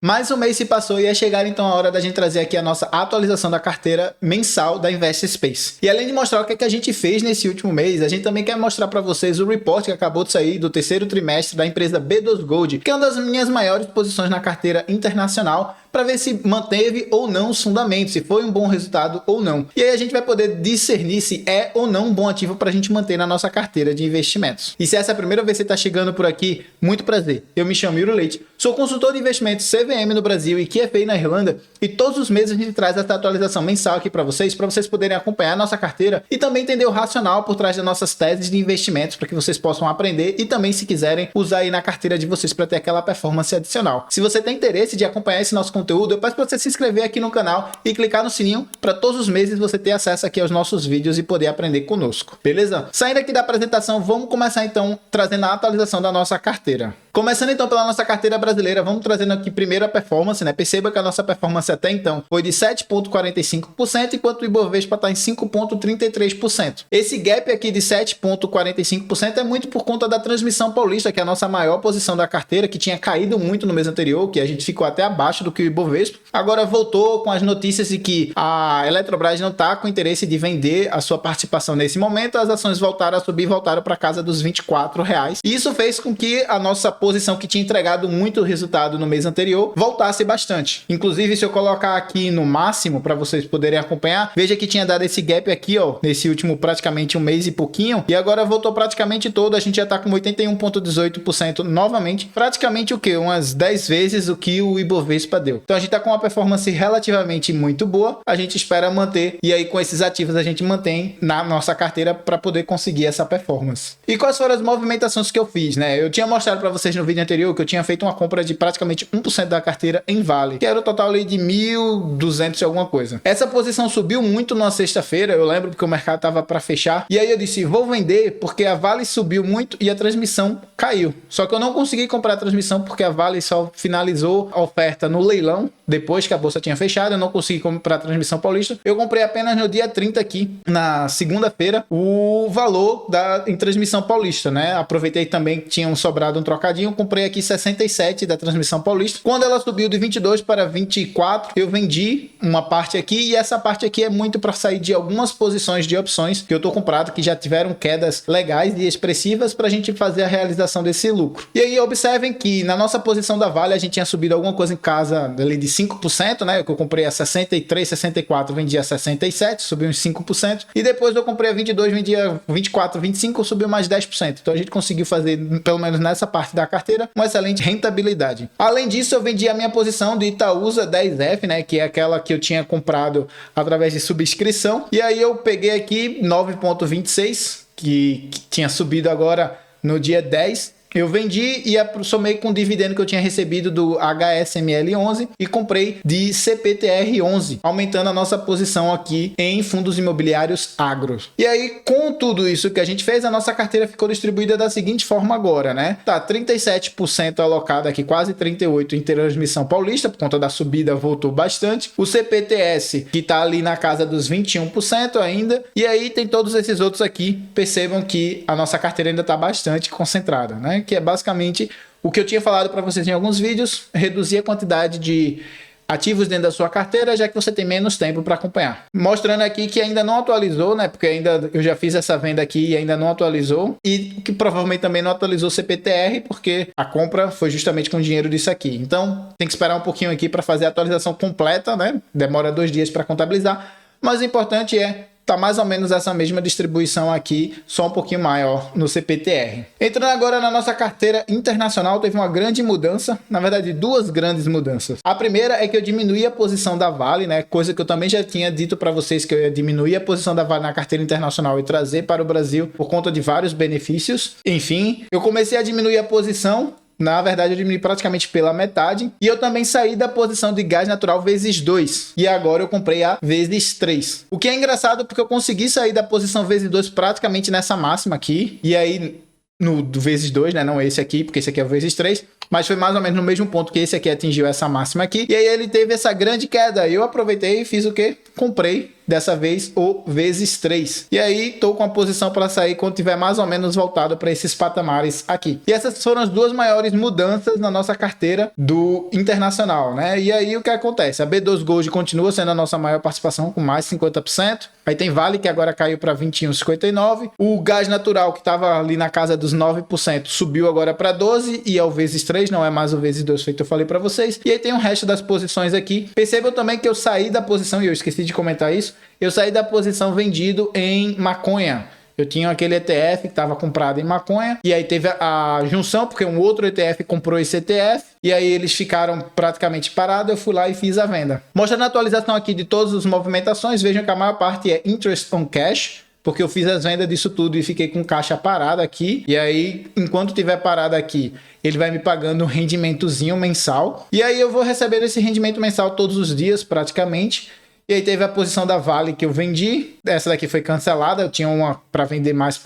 Mais um mês se passou e é chegar então a hora da gente trazer aqui a nossa atualização da carteira mensal da InvestSpace. E além de mostrar o que a gente fez nesse último mês, a gente também quer mostrar para vocês o report que acabou de sair do terceiro trimestre da empresa B2 Gold, que é uma das minhas maiores posições na carteira internacional, para ver se manteve ou não os fundamentos, se foi um bom resultado ou não. E aí a gente vai poder discernir se é ou não um bom ativo para a gente manter na nossa carteira de investimentos. E se essa é a primeira vez que você está chegando por aqui, muito prazer. Eu me chamo Yuri Leite, sou consultor de investimentos CVM no Brasil e QFI na Irlanda, e todos os meses a gente traz essa atualização mensal aqui para vocês poderem acompanhar a nossa carteira e também entender o racional por trás das nossas teses de investimentos, para que vocês possam aprender e também, se quiserem, usar aí na carteira de vocês para ter aquela performance adicional. Se você tem interesse de acompanhar esse nosso conteúdo, eu peço para você se inscrever aqui no canal e clicar no sininho para todos os meses você ter acesso aqui aos nossos vídeos e poder aprender conosco, beleza? Saindo aqui da apresentação, vamos começar então trazendo a atualização da nossa carteira. Começando então pela nossa carteira brasileira, vamos trazendo aqui primeiro a performance, né? Perceba que a nossa performance até então foi de 7,45%, enquanto o Ibovespa está em 5,33%. Esse gap aqui de 7,45% é muito por conta da Transmissão Paulista, que é a nossa maior posição da carteira, que tinha caído muito no mês anterior, que a gente ficou até abaixo do que o Ibovespa. Agora voltou com as notícias de que a Eletrobras não está com interesse de vender a sua participação nesse momento, as ações voltaram a subir, voltaram para casa dos R$24. E isso fez com que a nossa posição, que tinha entregado muito resultado no mês anterior, voltasse bastante. Inclusive, se eu colocar aqui no máximo para vocês poderem acompanhar, veja que tinha dado esse gap aqui, ó, nesse último praticamente um mês e pouquinho, e agora voltou praticamente todo. A gente já está com 81,18% novamente, praticamente o que? Umas 10 vezes o que o Ibovespa deu. Então a gente está com uma performance relativamente muito boa, a gente espera manter, e aí com esses ativos a gente mantém na nossa carteira para poder conseguir essa performance. E quais foram as movimentações que eu fiz, né? Eu tinha mostrado para vocês no vídeo anterior que eu tinha feito uma compra de praticamente 1% da carteira em Vale, que era o total ali de 1.200 e alguma coisa. Essa posição subiu muito na sexta-feira, eu lembro porque o mercado estava para fechar, e aí eu disse, vou vender porque a Vale subiu muito e a transmissão caiu. Só que eu não consegui comprar a transmissão porque a Vale só finalizou a oferta no leilão, depois que a bolsa tinha fechado. Eu não consegui comprar a Transmissão Paulista. Eu comprei apenas no dia 30 aqui, na segunda-feira, o valor em Transmissão Paulista, né? Aproveitei também que tinha sobrado um trocadinho, comprei aqui 67 da Transmissão Paulista. Quando ela subiu de 22 para 24, eu vendi uma parte aqui, e essa parte aqui é muito para sair de algumas posições de opções que eu tô comprado, que já tiveram quedas legais e expressivas, para a gente fazer a realização desse lucro. E aí observem que na nossa posição da Vale a gente tinha subido alguma coisa em casa ali de 5%, né? Que eu comprei a 63, 64, vendi a 67, subiu uns 5%. E depois eu comprei a 22, vendi a 24, 25, subiu mais 10%. Então a gente conseguiu fazer, pelo menos nessa parte da carteira, uma excelente rentabilidade. Além disso, eu vendi a minha posição de Itaúsa 10F, né? Que é aquela que eu tinha comprado através de subscrição. E aí eu peguei aqui 9,26, que tinha subido agora no dia 10. Eu vendi e somei com o dividendo que eu tinha recebido do HSML11 e comprei de CPTR11, aumentando a nossa posição aqui em fundos imobiliários agros. E aí, com tudo isso que a gente fez, a nossa carteira ficou distribuída da seguinte forma agora, né? Tá 37% alocado aqui, quase 38% em Transmissão Paulista, por conta da subida voltou bastante. O CPTS, que tá ali na casa dos 21% ainda. E aí tem todos esses outros aqui. Percebam que a nossa carteira ainda tá bastante concentrada, né? Que é basicamente o que eu tinha falado para vocês em alguns vídeos, reduzir a quantidade de ativos dentro da sua carteira, já que você tem menos tempo para acompanhar. Mostrando aqui que ainda não atualizou, né? Porque ainda eu já fiz essa venda aqui e ainda não atualizou, e que provavelmente também não atualizou o CPTR, porque a compra foi justamente com o dinheiro disso aqui. Então tem que esperar um pouquinho aqui para fazer a atualização completa, né? Demora 2 dias para contabilizar, mas o importante é tá mais ou menos essa mesma distribuição aqui, só um pouquinho maior no CPTR. Entrando agora na nossa carteira internacional, teve uma grande mudança, na verdade 2 grandes mudanças. A primeira é que eu diminuí a posição da Vale, né? Coisa que eu também já tinha dito para vocês, que eu ia diminuir a posição da Vale na carteira internacional e trazer para o Brasil por conta de vários benefícios. Enfim, eu comecei a diminuir a posição. Na verdade, eu diminui praticamente pela metade. E eu também saí da posição de gás natural vezes 2. E agora eu comprei a vezes 3. O que é engraçado porque eu consegui sair da posição vezes 2 praticamente nessa máxima aqui. E aí, no do vezes 2, né? Não esse aqui, porque esse aqui é o vezes 3. Mas foi mais ou menos no mesmo ponto que esse aqui atingiu essa máxima aqui. E aí ele teve essa grande queda. Eu aproveitei e fiz o quê? Comprei dessa vez o vezes 3. E aí tô com a posição para sair quando tiver mais ou menos voltado para esses patamares aqui. E essas foram as duas maiores mudanças na nossa carteira do internacional, né? E aí o que acontece? A B2 Gold continua sendo a nossa maior participação com mais 50%. Aí tem Vale que agora caiu para 21,59. O gás natural que estava ali na casa dos 9% subiu agora para 12 e é o vezes 3, não é mais o vezes 2 feito eu falei para vocês. E aí tem o resto das posições aqui. Percebam também que eu saí da posição, e eu esqueci de comentar isso, eu saí da posição vendido em maconha. Eu tinha aquele ETF que estava comprado em maconha, e aí teve a junção, porque um outro ETF comprou esse ETF, e aí eles ficaram praticamente parados, eu fui lá e fiz a venda. Mostrando a atualização aqui de todas as movimentações, vejam que a maior parte é interest on cash, porque eu fiz as vendas disso tudo e fiquei com caixa parado aqui, e aí enquanto tiver parado aqui, ele vai me pagando um rendimentozinho mensal, e aí eu vou receber esse rendimento mensal todos os dias praticamente. E aí teve a posição da Vale que eu vendi. Essa daqui foi cancelada. Eu tinha uma para vender mais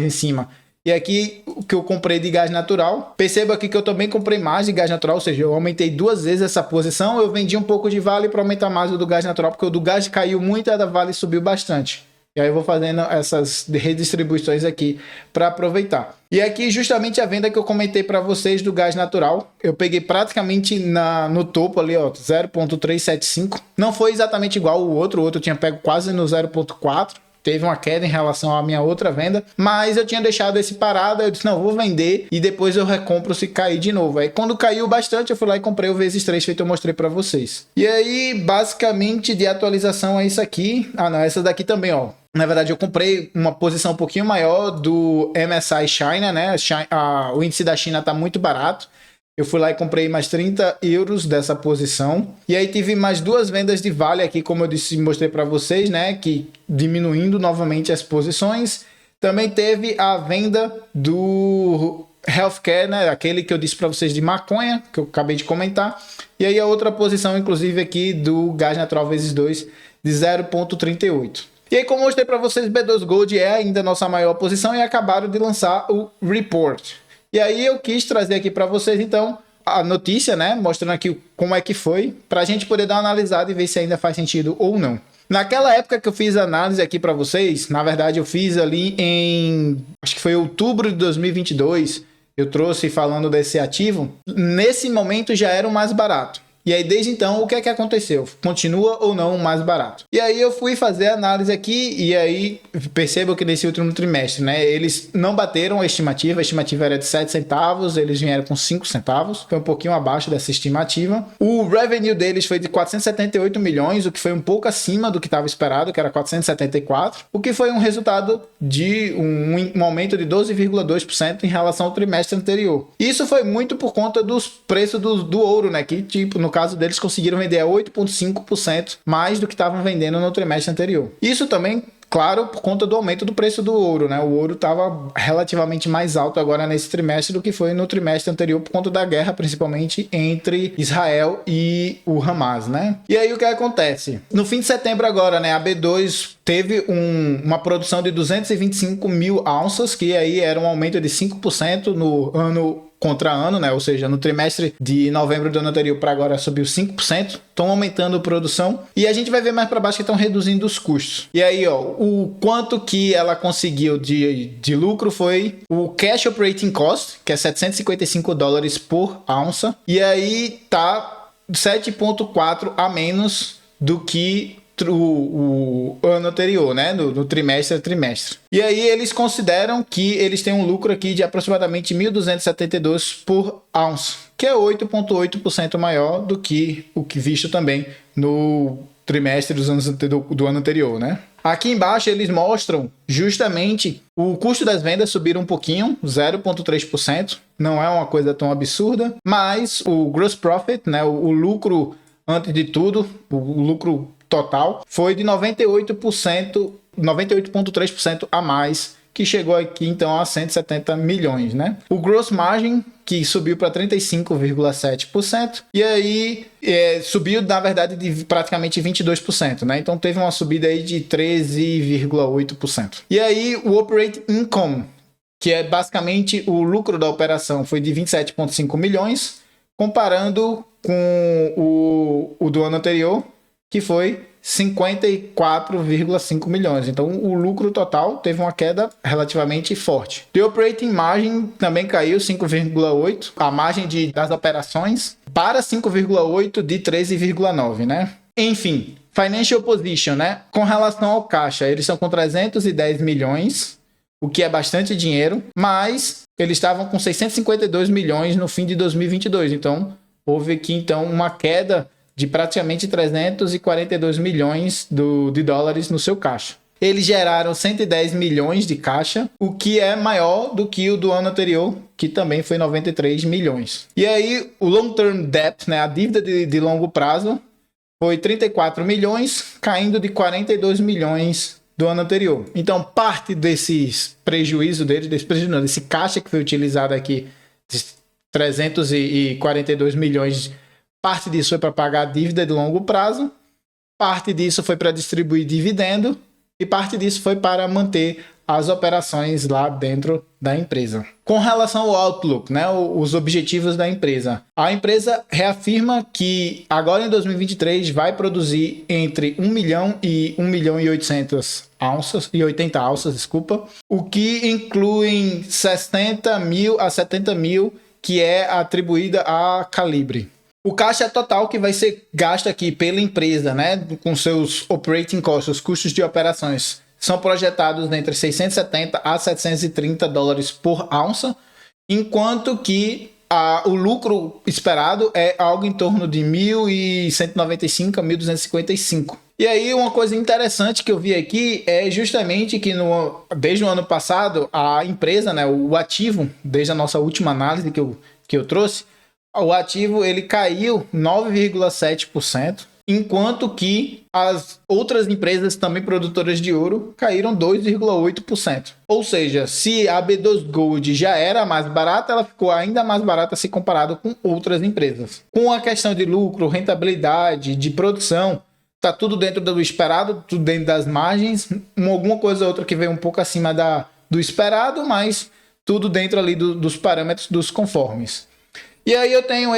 em cima. E aqui o que eu comprei de gás natural. Perceba aqui que eu também comprei mais de gás natural. Ou seja, eu aumentei 2 vezes essa posição. Eu vendi um pouco de Vale para aumentar mais o do gás natural. Porque o do gás caiu muito e a da Vale subiu bastante. E aí eu vou fazendo essas redistribuições aqui para aproveitar. E aqui justamente a venda que eu comentei para vocês do gás natural. Eu peguei praticamente no topo ali, ó, 0.375. Não foi exatamente igual o outro tinha pego quase no 0.4. Teve uma queda em relação à minha outra venda, mas eu tinha deixado esse parado, eu disse, não, vou vender e depois eu recompro se cair de novo. Aí quando caiu bastante, eu fui lá e comprei o vezes 3, feito eu mostrei para vocês. E aí, basicamente, de atualização é isso aqui. Ah, não, essa daqui também, ó. Na verdade, eu comprei uma posição um pouquinho maior do MSI China, né? O índice da China tá muito barato. Eu fui lá e comprei mais 30 euros dessa posição. E aí tive mais 2 vendas de Vale aqui, como eu disse, mostrei para vocês, né? Que diminuindo novamente as posições. Também teve a venda do Healthcare, né? Aquele que eu disse para vocês de maconha, que eu acabei de comentar. E aí a outra posição, inclusive, aqui do gás natural vezes 2 de 0,38. E aí, como eu mostrei para vocês, B2 Gold é ainda a nossa maior posição e acabaram de lançar o report. E aí eu quis trazer aqui para vocês, então, a notícia, né? Mostrando aqui como é que foi, para a gente poder dar uma analisada e ver se ainda faz sentido ou não. Naquela época que eu fiz a análise aqui para vocês, na verdade eu fiz ali em, acho que foi outubro de 2022, eu trouxe falando desse ativo. Nesse momento já era o mais barato. E aí, desde então, o que é que aconteceu? Continua ou não mais barato? E aí, eu fui fazer a análise aqui e aí, percebo que nesse último trimestre, né, eles não bateram a estimativa era de 7 centavos, eles vieram com 5 centavos, foi um pouquinho abaixo dessa estimativa. O revenue deles foi de 478 milhões, o que foi um pouco acima do que estava esperado, que era 474, o que foi um resultado de um aumento de 12,2% em relação ao trimestre anterior. Isso foi muito por conta dos preços do ouro, né, que tipo, no caso deles, conseguiram vender a 8,5% mais do que estavam vendendo no trimestre anterior. Isso também, claro, por conta do aumento do preço do ouro, né? O ouro estava relativamente mais alto agora nesse trimestre do que foi no trimestre anterior por conta da guerra, principalmente entre Israel e o Hamas, né? E aí o que acontece? No fim de setembro agora, né? A B2 teve uma produção de 225 mil ounças, que aí era um aumento de 5% no ano contra ano, né? Ou seja, no trimestre de novembro do ano anterior para agora subiu 5%, estão aumentando a produção e a gente vai ver mais para baixo que estão reduzindo os custos. E aí, ó, o quanto que ela conseguiu de lucro foi o Cash Operating Cost, que é $755 por onça, e aí tá 7,4 a menos do que o ano anterior, né? No trimestre a trimestre. E aí eles consideram que eles têm um lucro aqui de aproximadamente 1.272 por ounce, que é 8,8% maior do que o que visto também no trimestre do ano anterior, né? Aqui embaixo eles mostram justamente o custo das vendas subiram um pouquinho, 0,3%, não é uma coisa tão absurda, mas o gross profit, né? O lucro antes de tudo, o lucro total foi de 98,3% a mais, que chegou aqui então a 170 milhões, né? O gross margin, que subiu para 35,7%, e aí subiu, na verdade, de praticamente 22%, né? Então teve uma subida aí de 13,8%. E aí o operating income, que é basicamente o lucro da operação, foi de 27,5 milhões, comparando com o do ano anterior, que foi 54,5 milhões. Então, o lucro total teve uma queda relativamente forte. The operating margin também caiu 5,8, a margem das operações para 5,8 de 13,9, né? Enfim, financial position, né? Com relação ao caixa, eles estão com 310 milhões, o que é bastante dinheiro, mas eles estavam com 652 milhões no fim de 2022. Então, houve aqui então uma queda de praticamente 342 milhões de dólares no seu caixa. Eles geraram 110 milhões de caixa, o que é maior do que o do ano anterior, que também foi 93 milhões. E aí, o long-term debt, né, a dívida de longo prazo, foi 34 milhões, caindo de 42 milhões do ano anterior. Então, parte desses prejuízos deles, desse caixa que foi utilizado aqui, de 342 milhões, parte disso foi para pagar a dívida de longo prazo, parte disso foi para distribuir dividendo e parte disso foi para manter as operações lá dentro da empresa. Com relação ao outlook, né, os objetivos da empresa. A empresa reafirma que agora em 2023 vai produzir entre 1 milhão e 1 milhão e 800 ounças, e 80 ounças, desculpa, o que inclui 60 mil a 70 mil que é atribuída a Calibre. O caixa total que vai ser gasto aqui pela empresa, né, com seus operating costs, os custos de operações, são projetados entre 670 a 730 dólares por onça, enquanto que o lucro esperado é algo em torno de 1.195 a 1.255. E aí uma coisa interessante que eu vi aqui é justamente que desde o ano passado a empresa, né, o ativo, desde a nossa última análise que eu trouxe, o ativo ele caiu 9,7%, enquanto que as outras empresas também produtoras de ouro caíram 2,8%. Ou seja, se a B2 Gold já era mais barata, ela ficou ainda mais barata se comparado com outras empresas. Com a questão de lucro, rentabilidade, de produção, tá tudo dentro do esperado, tudo dentro das margens, alguma coisa ou outra que veio um pouco acima do esperado, mas tudo dentro ali dos parâmetros dos conformes. E aí eu tenho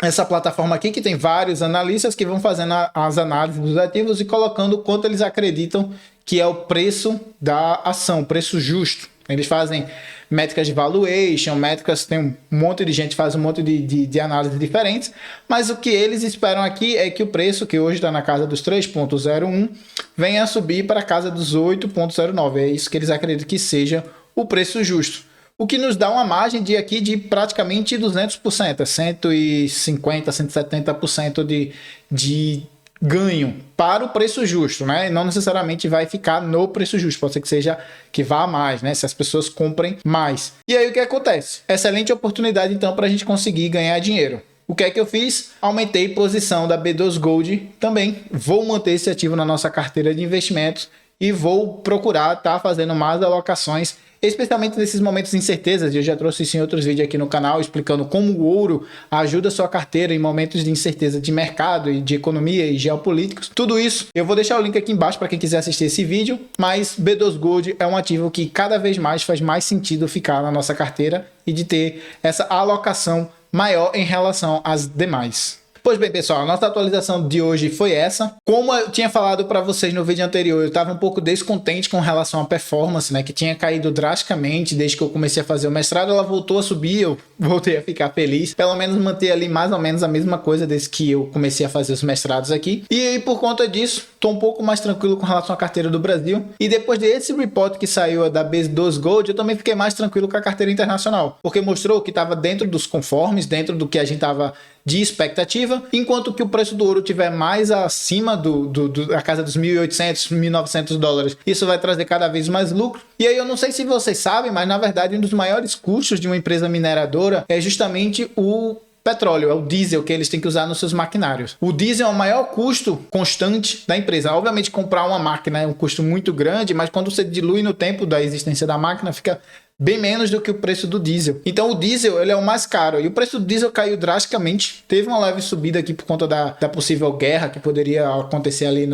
essa plataforma aqui que tem vários analistas que vão fazendo as análises dos ativos e colocando quanto eles acreditam que é o preço da ação, preço justo. Eles fazem métricas de valuation, métricas, tem um monte de gente que faz um monte de análises diferentes, mas o que eles esperam aqui é que o preço, que hoje está na casa dos 3,01, venha a subir para a casa dos 8,09. É isso que eles acreditam que seja o preço justo. O que nos dá uma margem de praticamente 200%, 150%, 170% de ganho para o preço justo, né? Não necessariamente vai ficar no preço justo, pode ser que seja que vá a mais, né? Se as pessoas comprem mais. E aí o que acontece? Excelente oportunidade então para a gente conseguir ganhar dinheiro. O que é que eu fiz? Aumentei a posição da B2 Gold também. Vou manter esse ativo na nossa carteira de investimentos e vou procurar estar fazendo mais alocações, especialmente nesses momentos de incertezas. Eu já trouxe isso em outros vídeos aqui no canal, explicando como o ouro ajuda a sua carteira em momentos de incerteza de mercado e de economia e geopolíticos. Tudo isso, eu vou deixar o link aqui embaixo para quem quiser assistir esse vídeo, mas B2 Gold é um ativo que cada vez mais faz mais sentido ficar na nossa carteira e de ter essa alocação maior em relação às demais. Pois bem, pessoal, a nossa atualização de hoje foi essa. Como eu tinha falado para vocês no vídeo anterior, eu estava um pouco descontente com relação à performance, né, que tinha caído drasticamente desde que eu comecei a fazer o mestrado. Ela voltou a subir, eu voltei a ficar feliz. Pelo menos manter ali mais ou menos a mesma coisa desde que eu comecei a fazer os mestrados aqui. E aí, por conta disso, estou um pouco mais tranquilo com relação à carteira do Brasil. E depois desse report que saiu da B2 Gold, eu também fiquei mais tranquilo com a carteira internacional, porque mostrou que estava dentro dos conformes, dentro do que a gente estava de expectativa, enquanto que o preço do ouro estiver mais acima da casa dos 1.800, 1.900 dólares, isso vai trazer cada vez mais lucro. E aí eu não sei se vocês sabem, mas na verdade um dos maiores custos de uma empresa mineradora é justamente o petróleo, é o diesel que eles têm que usar nos seus maquinários. O diesel é o maior custo constante da empresa. Obviamente comprar uma máquina é um custo muito grande, mas quando você dilui no tempo da existência da máquina, fica bem menos do que o preço do diesel. Então o diesel ele é o mais caro e o preço do diesel caiu drasticamente. Teve uma leve subida aqui por conta da possível guerra que poderia acontecer ali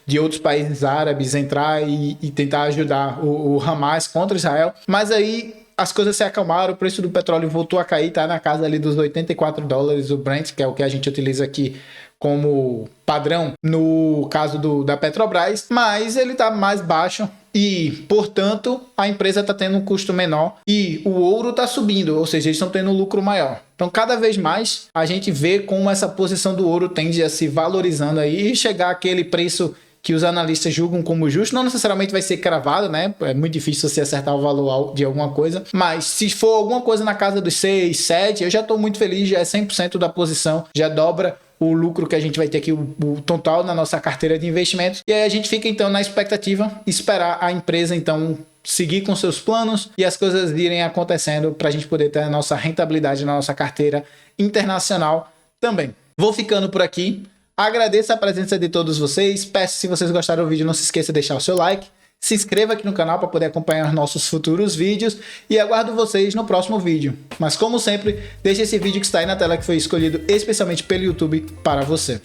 de outros países árabes entrar e tentar ajudar o Hamas contra Israel. Mas aí as coisas se acalmaram, o preço do petróleo voltou a cair, tá na casa ali dos $84 o Brent, que é o que a gente utiliza aqui como padrão no caso da Petrobras, mas ele está mais baixo e, portanto, a empresa está tendo um custo menor e o ouro está subindo, ou seja, eles estão tendo um lucro maior. Então, cada vez mais a gente vê como essa posição do ouro tende a se valorizando aí e chegar àquele preço que os analistas julgam como justo. Não necessariamente vai ser cravado, né? É muito difícil você acertar o valor de alguma coisa, mas se for alguma coisa na casa dos 6, 7, eu já estou muito feliz, já é 100% da posição, já dobra o lucro que a gente vai ter aqui, o total na nossa carteira de investimentos. E aí a gente fica então na expectativa, esperar a empresa então seguir com seus planos e as coisas irem acontecendo para a gente poder ter a nossa rentabilidade na nossa carteira internacional também. Vou ficando por aqui. Agradeço a presença de todos vocês. Peço, se vocês gostaram do vídeo, não se esqueça de deixar o seu like. Se inscreva aqui no canal para poder acompanhar nossos futuros vídeos e aguardo vocês no próximo vídeo. Mas como sempre, deixe esse vídeo que está aí na tela que foi escolhido especialmente pelo YouTube para você.